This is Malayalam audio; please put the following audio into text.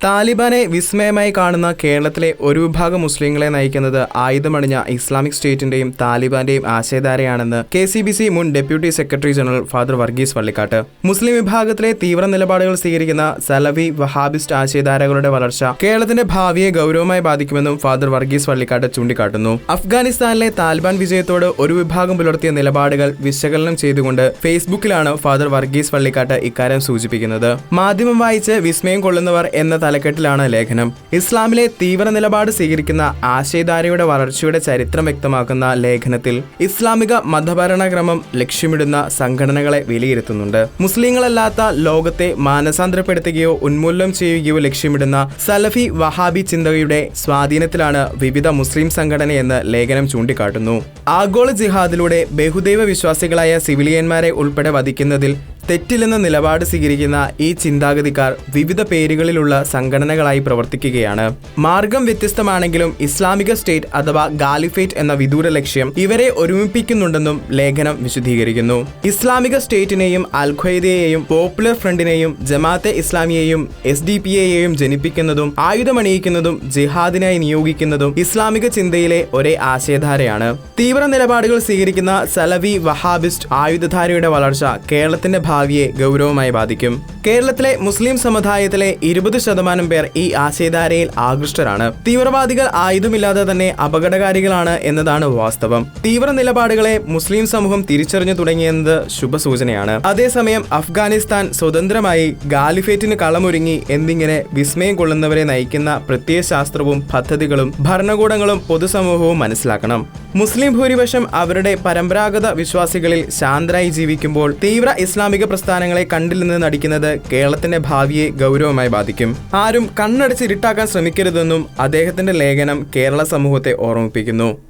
താലിബാനെ വിസ്മയമായി കാണുന്ന കേരളത്തിലെ ഒരു വിഭാഗം മുസ്ലിങ്ങളെ നയിക്കുന്നത് ആയുധമണിഞ്ഞ ഇസ്ലാമിക് സ്റ്റേറ്റിന്റെയും താലിബാന്റെയും ആശയധാരയാണെന്ന് KCBC മുൻ deputy secretary general father Varghese Vallikkattu. മുസ്ലിം വിഭാഗത്തിലെ തീവ്ര നിലപാടുകൾ സ്വീകരിക്കുന്ന സലഫി വഹാബിസ്റ്റ് ആശയധാരകളുടെ വളർച്ച കേരളത്തിന്റെ ഭാവിയെ ഗൗരവമായി ബാധിക്കുമെന്നും ഫാദർ വർഗീസ് വള്ളിക്കാട്ട് ചൂണ്ടിക്കാട്ടുന്നു. അഫ്ഗാനിസ്ഥാനിലെ താലിബാൻ വിജയത്തോട് ഒരു വിഭാഗം പുലർത്തിയ നിലപാടുകൾ വിശകലനം ചെയ്തുകൊണ്ട് ഫേസ്ബുക്കിലാണ് ഫാദർ വർഗീസ് വള്ളിക്കാട്ട് ഇക്കാര്യം സൂചിപ്പിക്കുന്നത്. മാധ്യമം വായിച്ച് വിസ്മയം കൊള്ളുന്നവർ എന്ന തലക്കെട്ടിലാണ് ലേഖനം. ഇസ്ലാമിലെ തീവ്ര നിലപാട് സ്വീകരിക്കുന്ന ആശയധാരയുടെ വളർച്ചയുടെ ചരിത്രം വ്യക്തമാക്കുന്ന ലേഖനത്തിൽ ഇസ്ലാമിക മതഭരണക്രമം ലക്ഷ്യമിടുന്ന സംഘടനകളെ വിലയിരുത്തുന്നുണ്ട്. മുസ്ലിങ്ങളല്ലാത്ത ലോകത്തെ മാനസാന്തരപ്പെടുത്തുകയോ ഉന്മൂലനം ചെയ്യുകയോ ലക്ഷ്യമിടുന്ന സലഫി വഹാബി ചിന്തയുടെ സ്വാധീനത്തിലാണ് വിവിധ മുസ്ലിം സംഘടനയെന്ന് ലേഖനം ചൂണ്ടിക്കാട്ടുന്നു. ആഗോള ജിഹാദിലൂടെ ബഹുദൈവ വിശ്വാസികളായ സിവിലിയന്മാരെ ഉൾപ്പെടെ വധിക്കുന്നതിൽ തെറ്റില്ലെന്ന നിലപാട് സ്വീകരിക്കുന്ന ഈ ചിന്താഗതിക്കാർ വിവിധ പേരുകളിലുള്ള സംഘടനകളായി പ്രവർത്തിക്കുകയാണ്. മാർഗം വ്യത്യസ്തമാണെങ്കിലും ഇസ്ലാമിക സ്റ്റേറ്റ് അഥവാ ഗാലിഫേറ്റ് എന്ന വിദൂര ലക്ഷ്യം ഇവരെ ഒരുമിപ്പിക്കുന്നുണ്ടെന്നും ലേഖനം വിശദീകരിക്കുന്നു. ഇസ്ലാമിക സ്റ്റേറ്റിനെയും അൽ ഖ്വയ്ദയെയും പോപ്പുലർ ഫ്രണ്ടിനെയും ജമാഅത്തെ ഇസ്ലാമിയെയും SDP-യെയും ജനിപ്പിക്കുന്നതും ആയുധമണിയിക്കുന്നതും ജിഹാദിനായി നിയോഗിക്കുന്നതും ഇസ്ലാമിക ചിന്തയിലെ ഒരേ ആശയധാരയാണ്. തീവ്ര നിലപാടുകൾ സ്വീകരിക്കുന്ന സലഫി വഹാബിസ്റ്റ് ആയുധധാരയുടെ വളർച്ച കേരളത്തിന്റെ ഭാവിയെ ഗൗരവമായി ബാധിക്കും. കേരളത്തിലെ മുസ്ലിം സമുദായത്തിലെ 20% പേർ ഈ ആശയധാരയിൽ ആകൃഷ്ടരാണ്. തീവ്രവാദികൾ ആയുധമില്ലാതെ തന്നെ അപകടകാരികളാണ് എന്നതാണ് വാസ്തവം. തീവ്ര നിലപാടുകളെ മുസ്ലിം സമൂഹം തിരിച്ചറിഞ്ഞു തുടങ്ങിയെന്നത് ശുഭസൂചനയാണ്. അതേസമയം അഫ്ഗാനിസ്ഥാൻ സ്വതന്ത്രമായി ഗാലിഫേറ്റിന് കളമൊരുങ്ങി എന്നിങ്ങനെ വിസ്മയം കൊള്ളുന്നവരെ നയിക്കുന്ന പ്രത്യയശാസ്ത്രവും പദ്ധതികളും ഭരണകൂടങ്ങളും പൊതുസമൂഹവും മനസ്സിലാക്കണം. മുസ്ലിം ഭൂരിപക്ഷം അവരുടെ പരമ്പരാഗത വിശ്വാസികളിൽ ശാന്തരായി ജീവിക്കുമ്പോൾ തീവ്ര ഇസ്ലാമിക പ്രസ്ഥാനങ്ങളെ കണ്ടില്ലെന്ന് നടിക്കുന്നത് കേരളത്തിന്റെ ഭാവിയെ ഗൗരവമായി ബാധിക്കും. ആരും കണ്ണടച്ച് ഇരുട്ടാക്കാൻ ശ്രമിക്കരുതെന്നും അദ്ദേഹത്തിന്റെ ലേഖനം കേരള സമൂഹത്തെ ഓർമ്മിപ്പിക്കുന്നു.